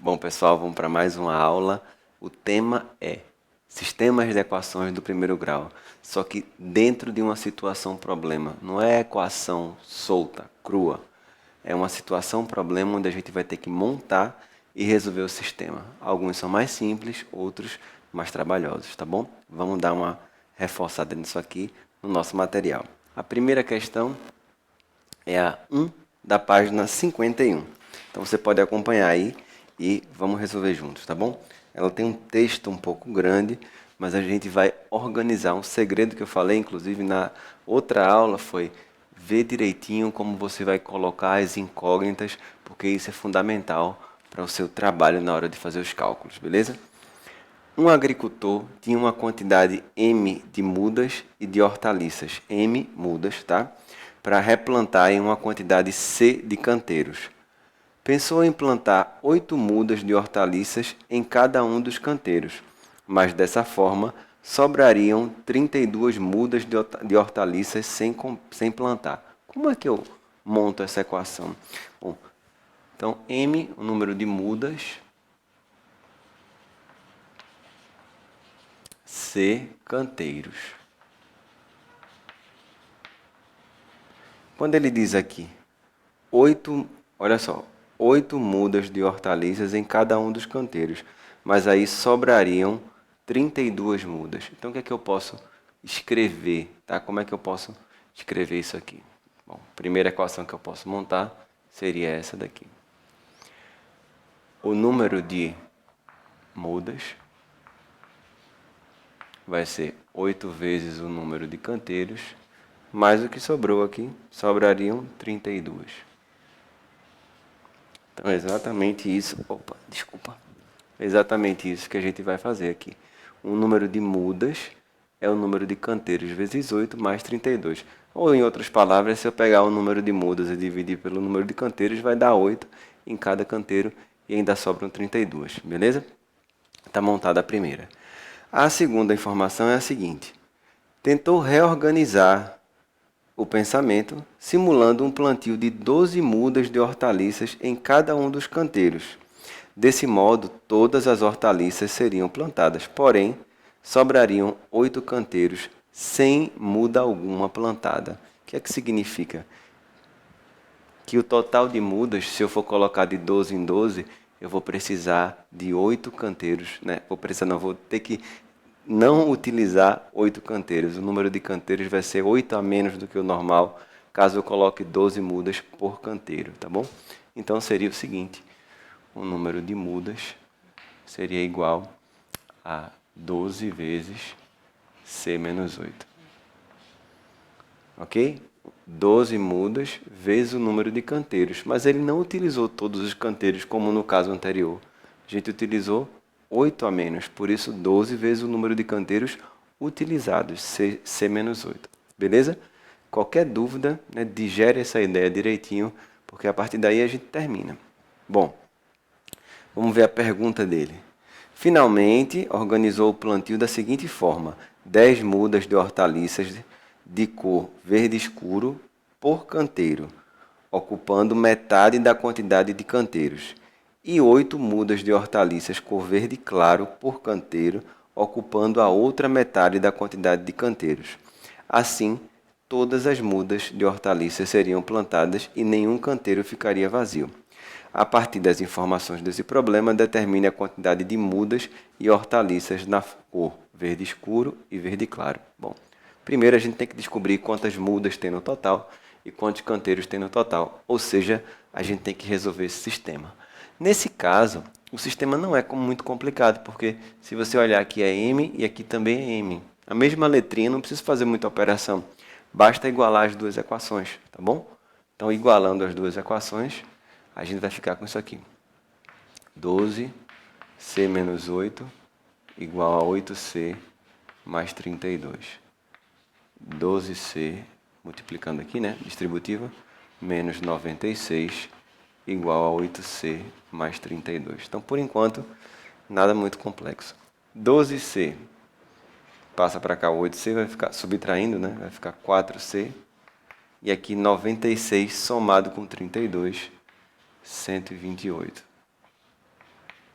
Bom, pessoal, vamos para mais uma aula. O tema é sistemas de equações do primeiro grau, só que dentro de uma situação problema. Não é equação solta, crua. É uma situação problema onde a gente vai ter que montar e resolver o sistema. Alguns são mais simples, outros mais trabalhosos, tá bom? Vamos dar uma reforçada nisso aqui no nosso material. A primeira questão é a 1 da página 51. Então você pode acompanhar aí e vamos resolver juntos, tá bom? Ela tem um texto um pouco grande, mas a gente vai organizar. Um segredo que eu falei, inclusive, na outra aula foi ver direitinho como você vai colocar as incógnitas, porque isso é fundamental para o seu trabalho na hora de fazer os cálculos, beleza? Um agricultor tinha uma quantidade M de mudas e de hortaliças, M mudas, tá? Para replantar em uma quantidade C de canteiros. Pensou em plantar 8 mudas de hortaliças em cada um dos canteiros, mas dessa forma sobrariam 32 mudas de hortaliças sem plantar. Como é que eu monto essa equação? Bom, então M, o número de mudas, C, canteiros. Quando ele diz aqui, 8, olha só, 8 mudas de hortaliças em cada um dos canteiros, mas aí sobrariam 32 mudas. Então o que é que eu posso escrever, tá? Como é que eu posso escrever isso aqui? Bom, a primeira equação que eu posso montar seria essa daqui. O número de mudas vai ser 8 vezes o número de canteiros, mais o que sobrou aqui, sobrariam 32. Então é exatamente isso. Opa, desculpa. É exatamente isso que a gente vai fazer aqui. O número de mudas é o número de canteiros vezes 8 mais 32. Ou em outras palavras, se eu pegar o número de mudas e dividir pelo número de canteiros, vai dar 8 em cada canteiro e ainda sobram 32, beleza? Está montada a primeira. A segunda informação é a seguinte. Tentou reorganizar o pensamento, simulando um plantio de 12 mudas de hortaliças em cada um dos canteiros. Desse modo, todas as hortaliças seriam plantadas, porém, sobrariam 8 canteiros sem muda alguma plantada. O que é que significa? Que o total de mudas, se eu for colocar de 12 em 12, eu vou precisar de 8 canteiros, né? Vou ter que não utilizar 8 canteiros. O número de canteiros vai ser 8 a menos do que o normal, caso eu coloque 12 mudas por canteiro, tá bom? Então seria o seguinte, o número de mudas seria igual a 12 vezes C menos 8. Ok? 12 mudas vezes o número de canteiros, mas ele não utilizou todos os canteiros como no caso anterior. A gente utilizou 8 a menos, por isso 12 vezes o número de canteiros utilizados, C menos 8. Beleza? Qualquer dúvida, né, digere essa ideia direitinho, porque a partir daí a gente termina. Bom, vamos ver a pergunta dele. Finalmente, organizou o plantio da seguinte forma: 10 mudas de hortaliças de cor verde escuro por canteiro, ocupando metade da quantidade de canteiros, e 8 mudas de hortaliças cor verde claro por canteiro, ocupando a outra metade da quantidade de canteiros. Assim, todas as mudas de hortaliças seriam plantadas e nenhum canteiro ficaria vazio. A partir das informações desse problema, determine a quantidade de mudas e hortaliças na cor verde escuro e verde claro. Bom, primeiro a gente tem que descobrir quantas mudas tem no total e quantos canteiros tem no total. Ou seja, a gente tem que resolver esse sistema. Nesse caso, o sistema não é muito complicado, porque se você olhar aqui é M e aqui também é M. A mesma letrinha, não precisa fazer muita operação. Basta igualar as duas equações, tá bom? Então, igualando as duas equações, a gente vai ficar com isso aqui. 12C menos 8 igual a 8C mais 32. 12C, multiplicando aqui, né? Distributiva, menos 96 igual a 8C mais 32. Então, por enquanto, nada muito complexo. 12C passa para cá, o 8C vai ficar subtraindo, né? Vai ficar 4C. E aqui 96 somado com 32, 128.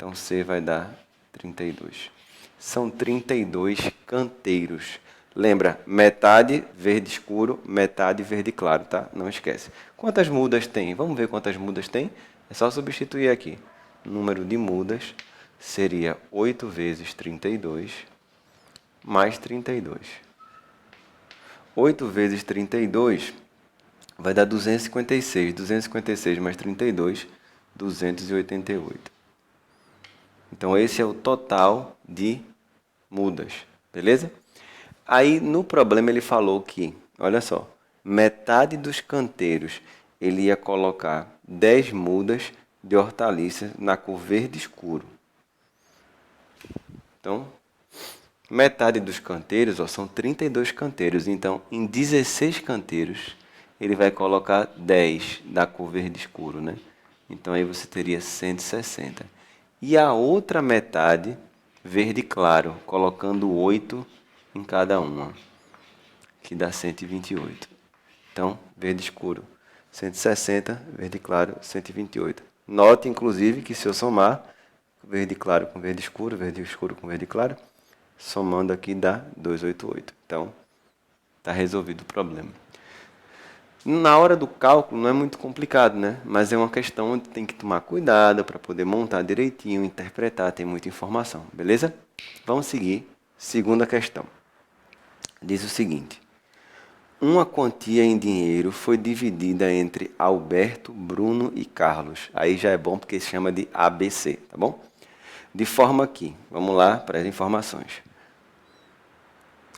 Então, C vai dar 32. São 32 canteiros. Lembra, metade verde escuro, metade verde claro, tá? Não esquece. Quantas mudas tem? Vamos ver quantas mudas tem? É só substituir aqui. O número de mudas seria 8 vezes 32 mais 32. 8 vezes 32 vai dar 256. 256 mais 32, 288. Então, esse é o total de mudas, beleza? Aí, no problema, ele falou que, olha só, metade dos canteiros ele ia colocar 10 mudas de hortaliças na cor verde escuro. Então, metade dos canteiros, ó, são 32 canteiros. Então, em 16 canteiros, ele vai colocar 10 da cor verde escuro, né? Então, aí você teria 160. E a outra metade, verde claro, colocando 8 em cada uma, que dá 128. Então, verde escuro, 160, verde claro, 128. Note, inclusive, que se eu somar verde claro com verde escuro com verde claro, somando aqui dá 288. Então, está resolvido o problema. Na hora do cálculo não é muito complicado, né? Mas é uma questão onde tem que tomar cuidado para poder montar direitinho, interpretar, tem muita informação, beleza? Vamos seguir. Segunda questão. Diz o seguinte: uma quantia em dinheiro foi dividida entre Alberto, Bruno e Carlos. Aí já é bom porque se chama de ABC, tá bom? De forma que, vamos lá para as informações.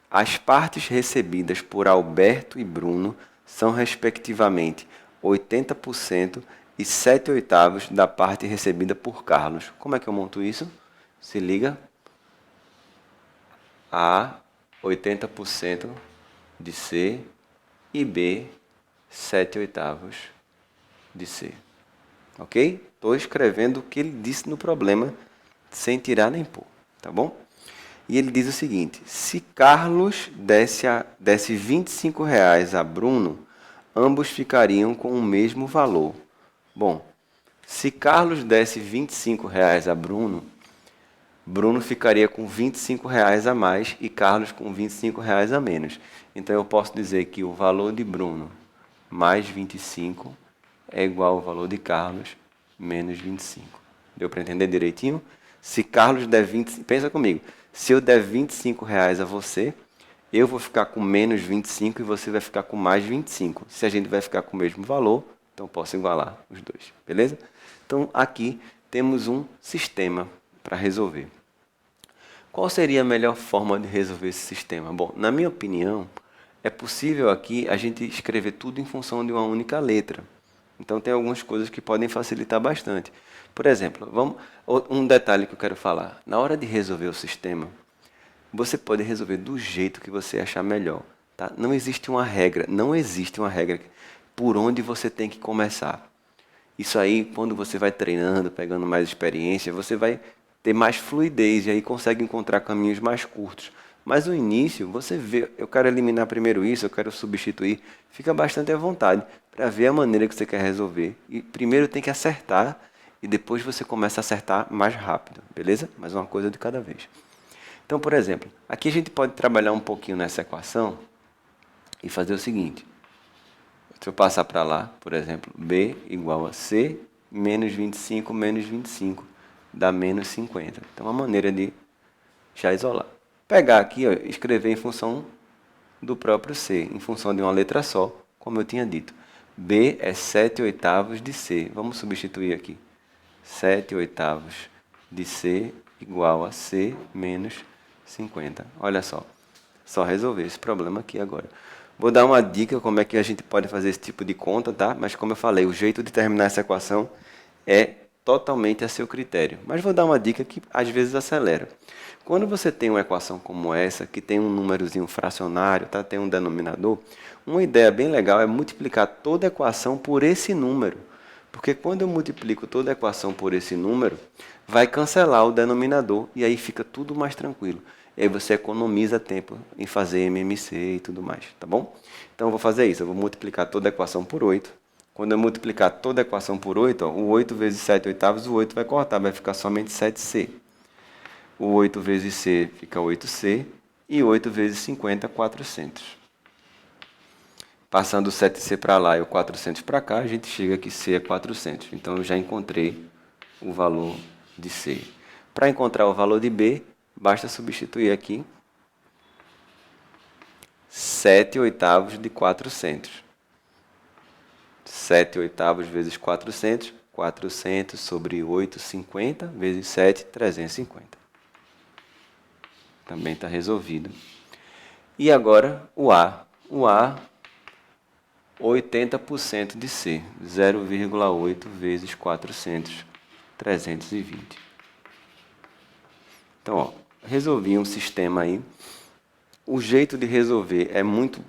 As partes recebidas por Alberto e Bruno são, respectivamente, 80% e 7/8 da parte recebida por Carlos. Como é que eu monto isso? Se liga. A, 80% de C e B, 7/8 de C. Ok? Estou escrevendo o que ele disse no problema, sem tirar nem pôr, tá bom? E ele diz o seguinte: se Carlos desse R$ 25 a Bruno, ambos ficariam com o mesmo valor. Bom, se Carlos desse R$ 25 a Bruno, Bruno ficaria com R$ 25 a mais e Carlos com R$ 25 a menos. Então eu posso dizer que o valor de Bruno mais 25 é igual ao valor de Carlos menos 25. Deu para entender direitinho? Se Carlos der 20, pensa comigo. Se eu der R$ 25 a você, eu vou ficar com menos 25 e você vai ficar com mais 25. Se a gente vai ficar com o mesmo valor, então posso igualar os dois, beleza? Então aqui temos um sistema para resolver. Qual seria a melhor forma de resolver esse sistema? Bom, na minha opinião, é possível aqui a gente escrever tudo em função de uma única letra. Então tem algumas coisas que podem facilitar bastante. Por exemplo, um detalhe que eu quero falar. Na hora de resolver o sistema, você pode resolver do jeito que você achar melhor. Tá? Não existe uma regra por onde você tem que começar. Isso aí, quando você vai treinando, pegando mais experiência, você vai ter mais fluidez e aí consegue encontrar caminhos mais curtos. Mas no início, você vê, eu quero eliminar primeiro isso, eu quero substituir, fica bastante à vontade para ver a maneira que você quer resolver. E primeiro tem que acertar e depois você começa a acertar mais rápido, beleza? Mas uma coisa de cada vez. Então, por exemplo, aqui a gente pode trabalhar um pouquinho nessa equação e fazer o seguinte. Se eu passar para lá, por exemplo, B igual a C menos 25 menos 25 dá menos 50. Então, é uma maneira de já isolar. Pegar aqui, ó, escrever em função do próprio C, em função de uma letra só, como eu tinha dito. B é 7/8 de C. Vamos substituir aqui. 7/8 de C igual a C menos 50. Olha só resolver esse problema aqui agora. Vou dar uma dica como é que a gente pode fazer esse tipo de conta, tá? Mas como eu falei, o jeito de terminar essa equação é totalmente a seu critério. Mas vou dar uma dica que às vezes acelera. Quando você tem uma equação como essa, que tem um númerozinho fracionário, tá? Tem um denominador, uma ideia bem legal é multiplicar toda a equação por esse número. Porque quando eu multiplico toda a equação por esse número, vai cancelar o denominador e aí fica tudo mais tranquilo. E aí você economiza tempo em fazer MMC e tudo mais, tá bom? Então eu vou fazer isso, eu vou multiplicar toda a equação por 8 Quando eu multiplicar toda a equação por 8, ó, o 8 vezes 7 oitavos, o 8 vai cortar, vai ficar somente 7c. O 8 vezes c fica 8c, e 8 vezes 50, 400. Passando o 7c para lá e o 400 para cá, a gente chega que c é 400. Então, eu já encontrei o valor de c. Para encontrar o valor de b, basta substituir aqui 7 oitavos de 400. 7 oitavos vezes 400, 400 sobre 8, 50, vezes 7, 350. Também está resolvido. E agora o A. O A, 80% de C, 0,8 vezes 400, 320. Então, ó, resolvi um sistema aí. O jeito de resolver é muito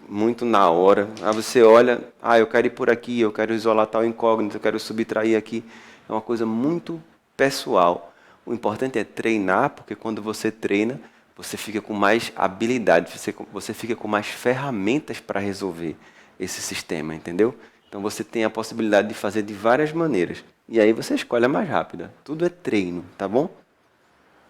na hora. Aí você olha, eu quero ir por aqui, eu quero isolar tal incógnito, eu quero subtrair aqui. É uma coisa muito pessoal. O importante é treinar, porque quando você treina, você fica com mais habilidade, você fica com mais ferramentas para resolver esse sistema, entendeu? Então você tem a possibilidade de fazer de várias maneiras. E aí você escolhe a mais rápida. Tudo é treino, tá bom?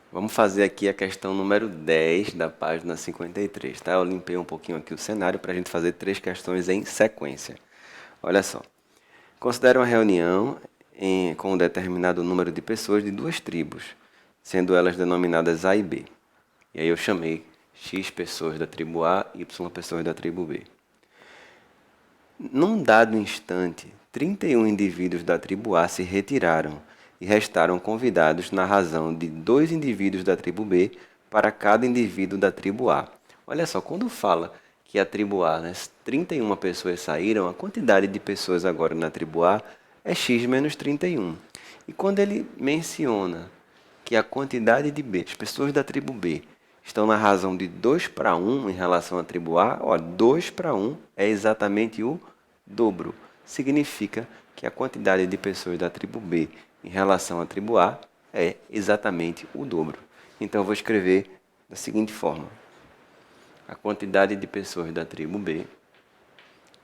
Vamos fazer aqui a questão número 10 da página 53, tá? Eu limpei um pouquinho aqui o cenário para a gente fazer 3 questões em sequência. Olha só. Considere uma reunião com um determinado número de pessoas de 2 tribos, sendo elas denominadas A e B. E aí eu chamei X pessoas da tribo A e Y pessoas da tribo B. Num dado instante, 31 indivíduos da tribo A se retiraram e restaram convidados na razão de 2 indivíduos da tribo B para cada indivíduo da tribo A. Olha só, quando fala que a tribo A, 31 pessoas saíram, a quantidade de pessoas agora na tribo A é x menos 31. E quando ele menciona que a quantidade de B, as pessoas da tribo B, estão na razão de 2 para 1 em relação à tribo A, 2 para 1 é exatamente o dobro. Significa que a quantidade de pessoas da tribo B em relação à tribo A é exatamente o dobro. Então, eu vou escrever da seguinte forma. A quantidade de pessoas da tribo B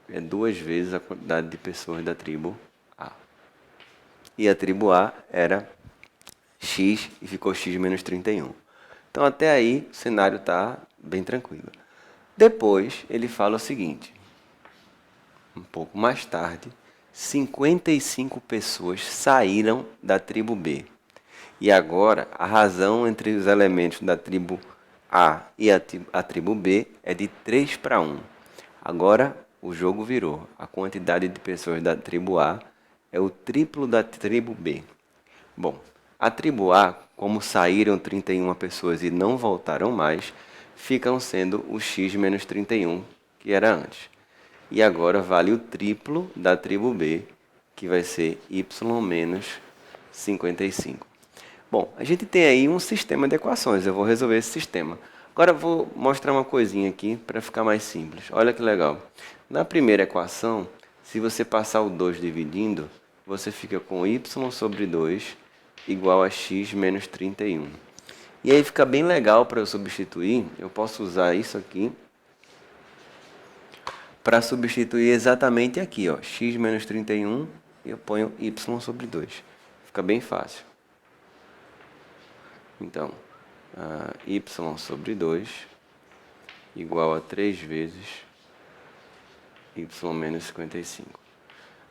é 2 vezes a quantidade de pessoas da tribo A. E a tribo A era x e ficou x menos 31. Então, até aí, o cenário está bem tranquilo. Depois, ele fala o seguinte. Um pouco mais tarde, 55 pessoas saíram da tribo B. E agora, a razão entre os elementos da tribo A e a tribo B é de 3 para 1. Agora, o jogo virou. A quantidade de pessoas da tribo A é o triplo da tribo B. Bom, a tribo A, como saíram 31 pessoas e não voltaram mais, ficam sendo o x menos 31, que era antes. E agora vale o triplo da tribo B, que vai ser y menos 55. Bom, a gente tem aí um sistema de equações. Eu vou resolver esse sistema. Agora eu vou mostrar uma coisinha aqui para ficar mais simples. Olha que legal. Na primeira equação, se você passar o 2 dividindo, você fica com y sobre 2 igual a x menos 31. E aí fica bem legal para eu substituir. Eu posso usar isso aqui para substituir exatamente aqui, x menos 31, e eu ponho y sobre 2. Fica bem fácil. Então, y sobre 2 igual a 3 vezes y menos 55.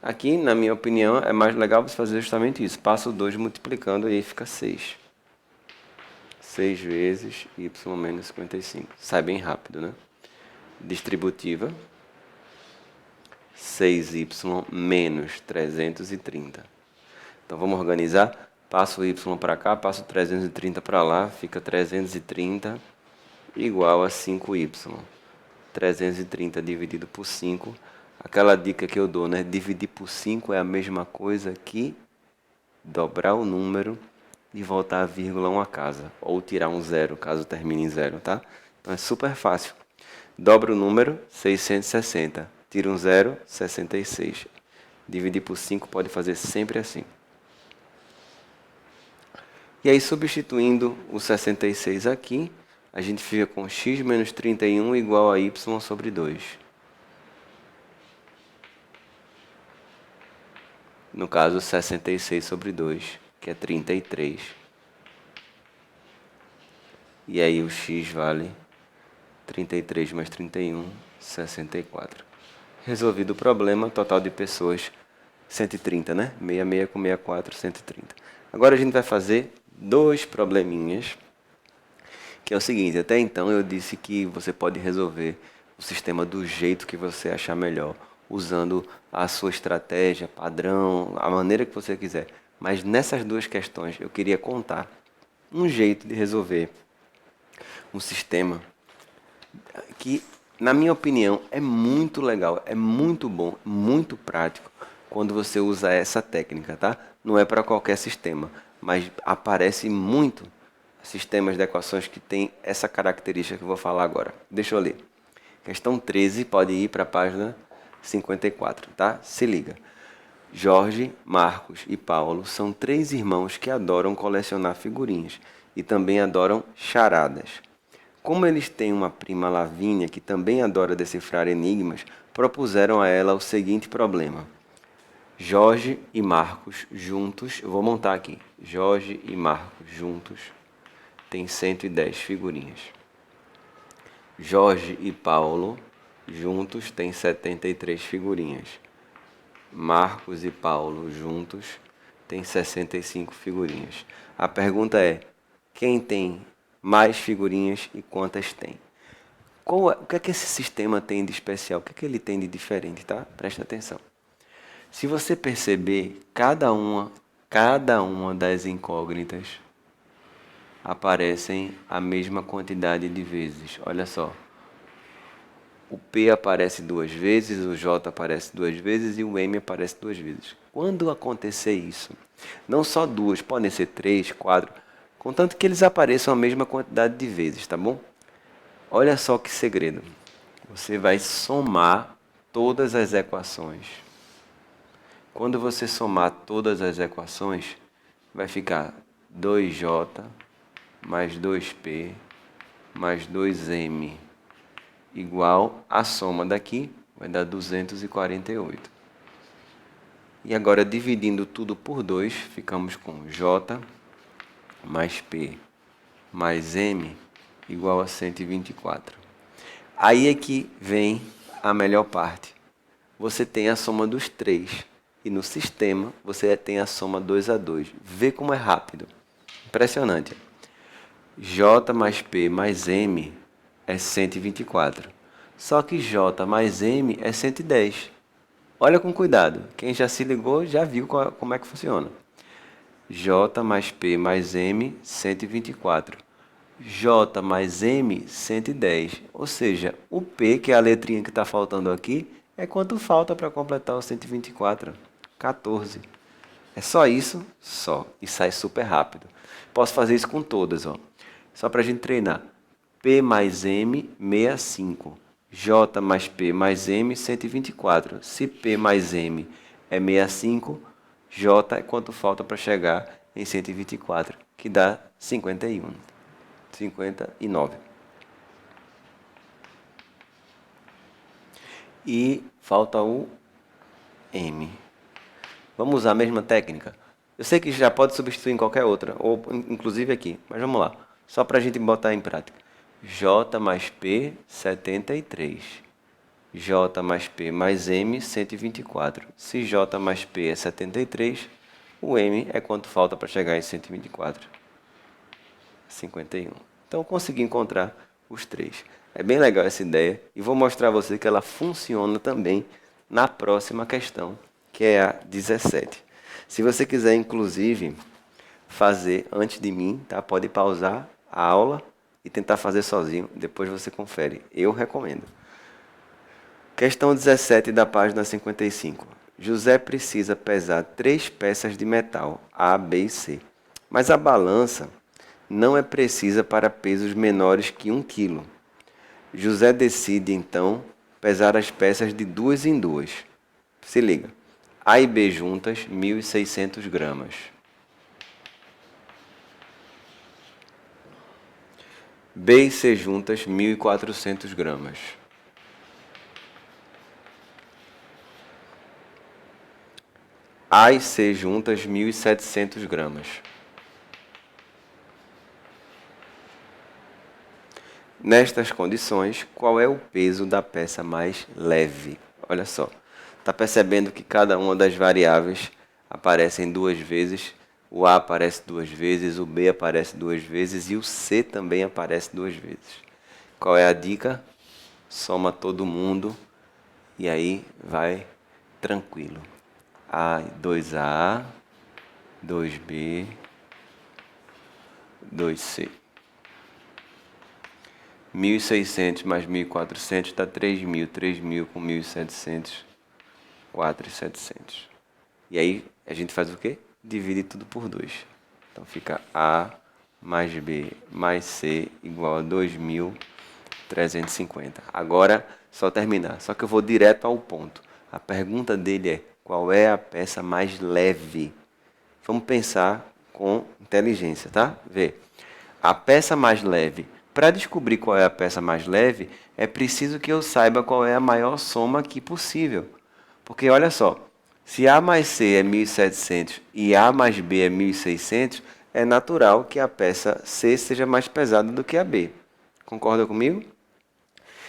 Aqui, na minha opinião, é mais legal você fazer justamente isso. Passa o 2 multiplicando e aí fica 6. 6 vezes y menos 55. Sai bem rápido, né? Distributiva. 6y menos 330. Então, vamos organizar. Passo o y para cá, passo 330 para lá, fica 330 igual a 5y. 330 dividido por 5. Aquela dica que eu dou, né? Dividir por 5 é a mesma coisa que dobrar o número e voltar a vírgula uma casa. Ou tirar um zero, caso termine em zero, tá? Então, é super fácil. Dobra o número, 660. Tira um zero, 66. Dividir por 5 pode fazer sempre assim. E aí, substituindo o 66 aqui, a gente fica com x menos 31 igual a y sobre 2. No caso, 66 sobre 2, que é 33. E aí o x vale 33 mais 31, 64. Resolvido o problema, total de pessoas 130, né? 66 com 64, 130. Agora a gente vai fazer dois probleminhas, que é o seguinte: até então eu disse que você pode resolver o sistema do jeito que você achar melhor, usando a sua estratégia, padrão, a maneira que você quiser. Mas nessas duas questões eu queria contar um jeito de resolver um sistema que, na minha opinião, é muito legal, é muito bom, muito prático quando você usa essa técnica, tá? Não é para qualquer sistema, mas aparece muito sistemas de equações que tem essa característica que eu vou falar agora. Deixa eu ler. Questão 13, pode ir para a página 54, tá? Se liga. Jorge, Marcos e Paulo são três irmãos que adoram colecionar figurinhas e também adoram charadas. Como eles têm uma prima Lavínia que também adora decifrar enigmas, propuseram a ela o seguinte problema. Jorge e Marcos juntos, eu vou montar aqui. Jorge e Marcos juntos têm 110 figurinhas. Jorge e Paulo juntos têm 73 figurinhas. Marcos e Paulo juntos têm 65 figurinhas. A pergunta é: quem tem mais figurinhas e quantas tem? O que é que esse sistema tem de especial? O que é que ele tem de diferente, tá? Presta atenção. Se você perceber, cada uma das incógnitas aparecem a mesma quantidade de vezes. Olha só. O P aparece duas vezes, o J aparece duas vezes e o M aparece duas vezes. Quando acontecer isso, não só duas, podem ser três, quatro, contanto que eles apareçam a mesma quantidade de vezes, tá bom? Olha só que segredo. Você vai somar todas as equações. Quando você somar todas as equações, vai ficar 2J mais 2P mais 2M igual a soma daqui, vai dar 248. E agora, dividindo tudo por 2, ficamos com J mais P mais M igual a 124. Aí é que vem a melhor parte. Você tem a soma dos três. E no sistema, você tem a soma 2 a 2. Vê como é rápido. Impressionante. J mais P mais M é 124. Só que J mais M é 110. Olha com cuidado. Quem já se ligou já viu como é que funciona. J mais P mais M, 124. J mais M, 110. Ou seja, o P, que é a letrinha que está faltando aqui, é quanto falta para completar o 124. 14. É só isso? Só. E sai super rápido. Posso fazer isso com todas, ó. Só para a gente treinar. P mais M, 65. J mais P mais M, 124. Se P mais M é 65, J é quanto falta para chegar em 124, que dá 51. 59. E falta o M. Vamos usar a mesma técnica. Eu sei que já pode substituir em qualquer outra, ou inclusive aqui, mas vamos lá. Só para a gente botar em prática. J mais P, 73. J mais P mais M, 124. Se J mais P é 73, o M é quanto falta para chegar em 124. 51. Então eu consegui encontrar os três. É bem legal essa ideia e vou mostrar a você que ela funciona também na próxima questão, que é a 17. Se você quiser, inclusive, fazer antes de mim, tá? Pode pausar a aula e tentar fazer sozinho. Depois você confere. Eu recomendo. Questão 17 da página 55. José precisa pesar 3 peças de metal, A, B e C. Mas a balança não é precisa para pesos menores que 1 kg. José decide, então, pesar as peças de duas em duas. Se liga. A e B juntas, 1.600 gramas. B e C juntas, 1.400 gramas. A e C juntas, 1.700 gramas. Nestas condições, qual é o peso da peça mais leve? Olha só, está percebendo que cada uma das variáveis aparecem duas vezes, o A aparece duas vezes, o B aparece duas vezes e o C também aparece duas vezes. Qual é a dica? Soma todo mundo e aí vai tranquilo. 2A, 2B, 2C. 1.600 mais 1.400 dá 3.000. 3.000 com 1.700, 4.700. E aí a gente faz o quê? Divide tudo por 2. Então fica A mais B mais C igual a 2.350. Agora, só terminar. Só que eu vou direto ao ponto. A pergunta dele é: qual é a peça mais leve? Vamos pensar com inteligência, tá? Vê. A peça mais leve. Para descobrir qual é a peça mais leve, é preciso que eu saiba qual é a maior soma aqui possível. Porque olha só, se A mais C é 1.700 e A mais B é 1.600, é natural que a peça C seja mais pesada do que a B. Concorda comigo?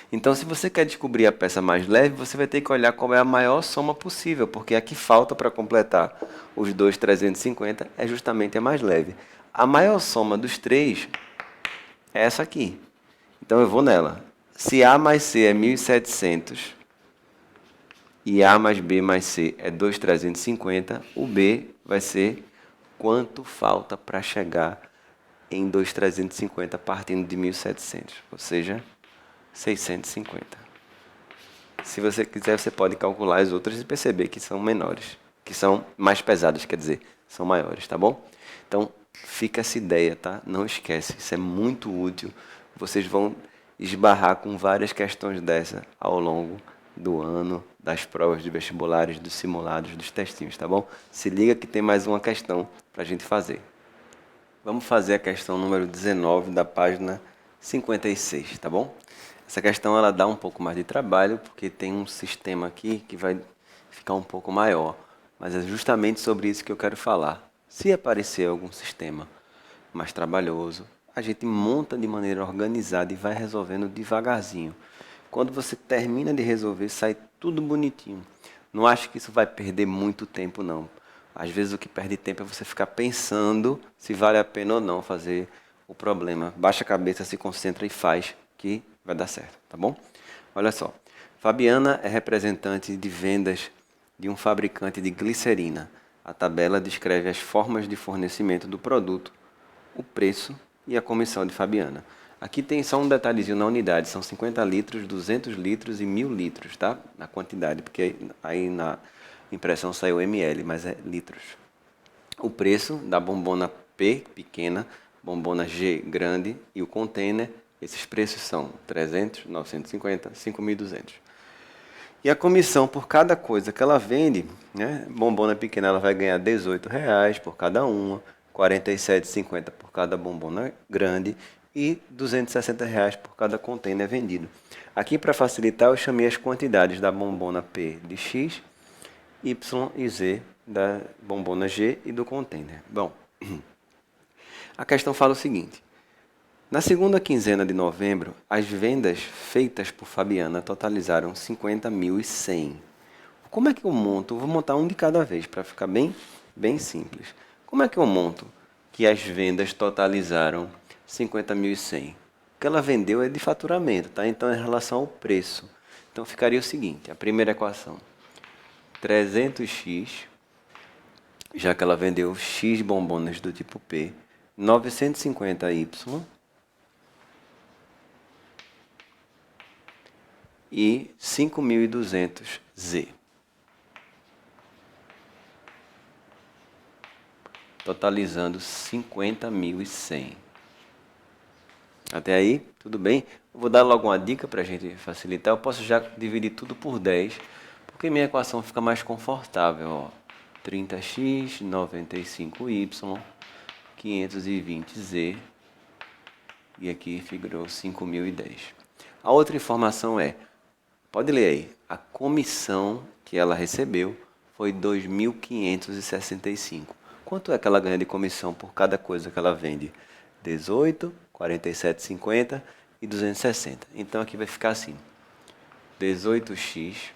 Então, se você quer descobrir a peça mais leve, você vai ter que olhar qual é a maior soma possível, porque a que falta para completar os dois 350 é justamente a mais leve. A maior soma dos três é essa aqui. Então, eu vou nela. Se A mais C é 1.700 e A mais B mais C é 2.350, o B vai ser quanto falta para chegar em 2.350 partindo de 1.700, ou seja, 650. Se você quiser, você pode calcular as outras e perceber que são menores, que são mais pesadas, quer dizer, são maiores, tá bom? Então, fica essa ideia, tá? Não esquece, isso é muito útil. Vocês vão esbarrar com várias questões dessa ao longo do ano, das provas de vestibulares, dos simulados, dos testinhos, tá bom? Se liga que tem mais uma questão para a gente fazer. Vamos fazer a questão número 19 da página 56, tá bom? Essa questão ela dá um pouco mais de trabalho, porque tem um sistema aqui que vai ficar um pouco maior. Mas é justamente sobre isso que eu quero falar. Se aparecer algum sistema mais trabalhoso, a gente monta de maneira organizada e vai resolvendo devagarzinho. Quando você termina de resolver, sai tudo bonitinho. Não acho que isso vai perder muito tempo, não. Às vezes o que perde tempo é você ficar pensando se vale a pena ou não fazer o problema. Baixa a cabeça, se concentra e faz, que vai dar certo, tá bom? Olha só. Fabiana é representante de vendas de um fabricante de glicerina. A tabela descreve as formas de fornecimento do produto, o preço e a comissão de Fabiana. Aqui tem só um detalhezinho na unidade, são 50 litros, 200 litros e 1.000 litros, tá? Na quantidade, porque aí na impressão saiu ml, mas é litros. O preço da bombona P, pequena, bombona G, grande, e o container, esses preços são 300, 950, 5.200. E a comissão por cada coisa que ela vende, né? Bombona pequena ela vai ganhar R$ 18 por cada uma, R$ 47,50 por cada bombona grande e R$ 260 por cada container vendido. Aqui, para facilitar, eu chamei as quantidades da bombona P de X, Y e Z da bombona G e do container. Bom, a questão fala o seguinte. Na segunda quinzena de novembro, as vendas feitas por Fabiana totalizaram 50.100. Como é que eu monto? Vou montar um de cada vez para ficar bem simples. Como é que eu monto que as vendas totalizaram 50.100? O que ela vendeu é de faturamento, tá? Então é em relação ao preço. Então ficaria o seguinte, a primeira equação. 300x, já que ela vendeu x bombonas do tipo P, 950y e 5.200z. Totalizando 50.100. Até aí, tudo bem? Eu vou dar logo uma dica para a gente facilitar. Eu posso já dividir tudo por 10, porque minha equação fica mais confortável. Ó. 30x, 95y, 520z e aqui figurou 5.010. A outra informação é, pode ler aí, a comissão que ela recebeu foi 2.565. Quanto é que ela ganha de comissão por cada coisa que ela vende? 18, 47,50 e 260. Então aqui vai ficar assim: 18x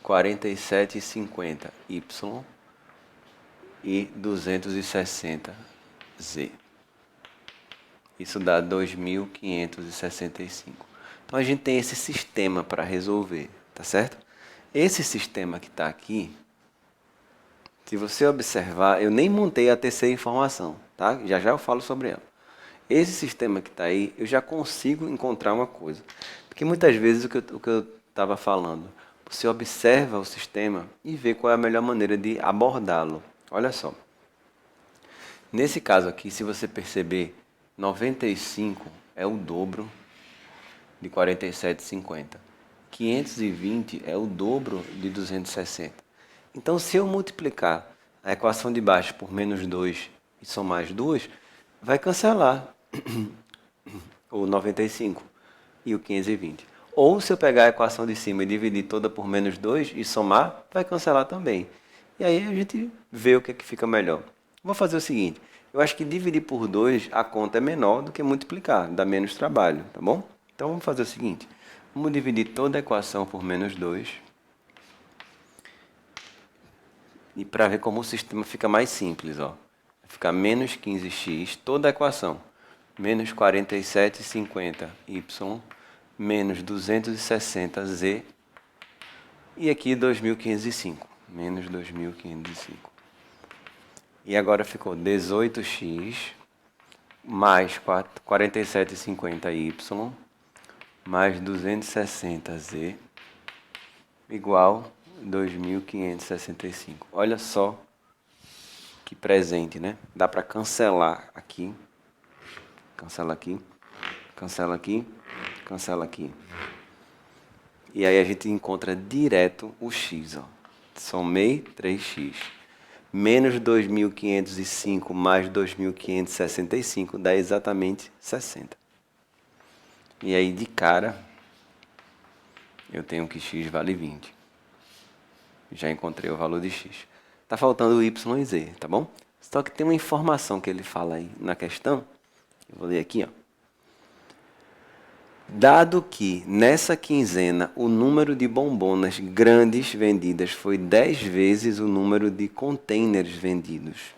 47,50 Y e 260 Z. Isso dá 2.565. Então a gente tem esse sistema para resolver, tá certo? Esse sistema que está aqui, se você observar, eu nem montei a terceira informação, tá? Já já eu falo sobre ela. Esse sistema que está aí, eu já consigo encontrar uma coisa. Porque muitas vezes o que eu estava falando, você observa o sistema e vê qual é a melhor maneira de abordá-lo. Olha só. Nesse caso aqui, se você perceber, 95 é o dobro de 47,50. 520 é o dobro de 260. Então, se eu multiplicar a equação de baixo por menos 2 e somar as duas, vai cancelar o 95 e o 520. Ou se eu pegar a equação de cima e dividir toda por menos 2 e somar, vai cancelar também. E aí a gente vê o que é que fica melhor. Vou fazer o seguinte, eu acho que dividir por 2 a conta é menor do que multiplicar, dá menos trabalho, tá bom? Então vamos fazer o seguinte, vamos dividir toda a equação por menos 2 e para ver como o sistema fica mais simples, ó. Vai ficar menos 15x, toda a equação, menos 47,50y, menos 260z, e aqui 2.505, menos 2.505. E agora ficou 18x mais 47,50y mais 260z igual 2.565. Olha só que presente, né? Dá para cancelar aqui. Cancela aqui. Cancela aqui. Cancela aqui. E aí a gente encontra direto o x. Ó. Somei 3x. Menos 2.505 mais 2.565 dá exatamente 60. E aí de cara eu tenho que x vale 20. Já encontrei o valor de x. Tá faltando o y e z, tá bom? Só que tem uma informação que ele fala aí na questão. Eu vou ler aqui, ó. Dado que nessa quinzena o número de bombonas grandes vendidas foi 10 vezes o número de containers vendidos.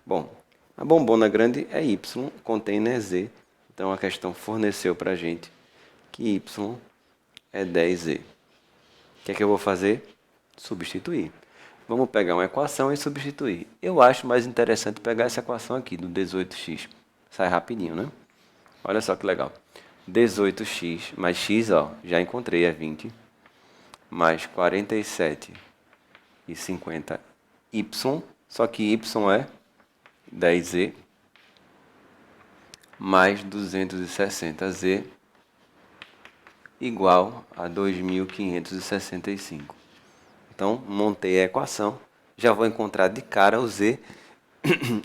Bom, a bombona grande é y, container é z. Então a questão forneceu para a gente que y é 10z. O que é que eu vou fazer? Substituir. Vamos pegar uma equação e substituir. Eu acho mais interessante pegar essa equação aqui, do 18x. Sai rapidinho, né? Olha só que legal. 18x mais x, ó, já encontrei, é 20. Mais 47,50y. Só que y é 10z. Mais 260z igual a 2.565. Então, montei a equação, já vou encontrar de cara o z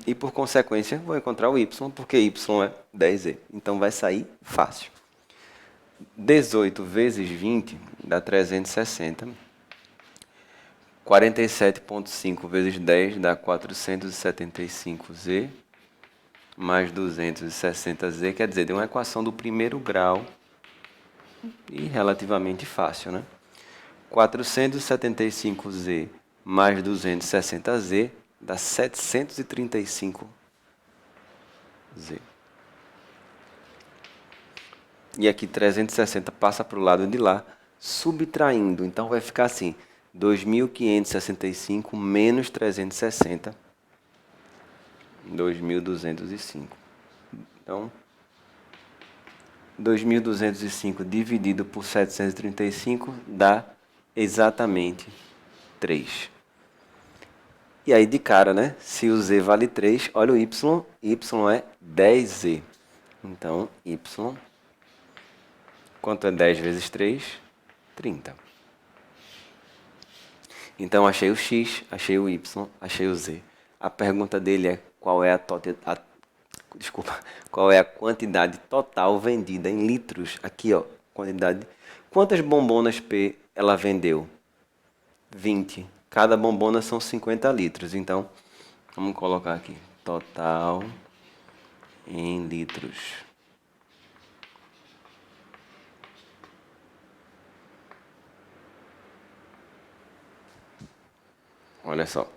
e, por consequência, vou encontrar o y, porque y é 10z. Então, vai sair fácil. 18 vezes 20 dá 360. 47,5 vezes 10 dá 475z. Mais 260z, quer dizer, deu uma equação do primeiro grau e relativamente fácil, né? 475z mais 260z dá 735z. E aqui 360 passa para o lado de lá, subtraindo. Então vai ficar assim, 2.565 menos 360, 2.205. Então, 2.205 dividido por 735 dá exatamente 3. E aí de cara, né? Se o z vale 3, olha o y é 10z. Então, y, quanto é 10 vezes 3? 30. Então, achei o x, achei o y, achei o z. A pergunta dele é qual é qual é a quantidade total vendida em litros? Aqui, ó, quantidade. Quantas bombonas P ela vendeu? 20. cada bombona são 50 litros. Então, vamos colocar aqui, total em litros. Olha só.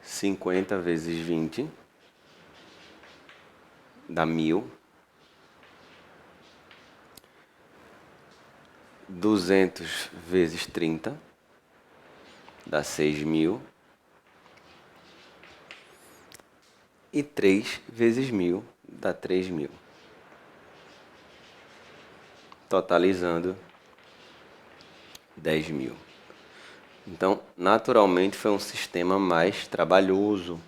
50 vezes 20 dá 1.000. 200 vezes 30 dá 6.000. E 3 vezes 1.000 dá 3.000. Totalizando 10.000. Então, naturalmente, foi um sistema mais trabalhoso.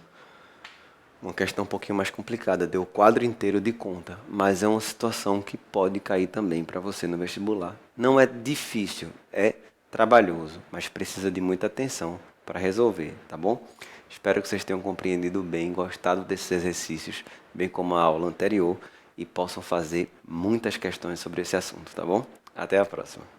Uma questão um pouquinho mais complicada. Deu o quadro inteiro de conta. Mas é uma situação que pode cair também para você no vestibular. Não é difícil, é trabalhoso, mas precisa de muita atenção para resolver, tá bom? Espero que vocês tenham compreendido bem, gostado desses exercícios, bem como a aula anterior, e possam fazer muitas questões sobre esse assunto, tá bom? Até a próxima.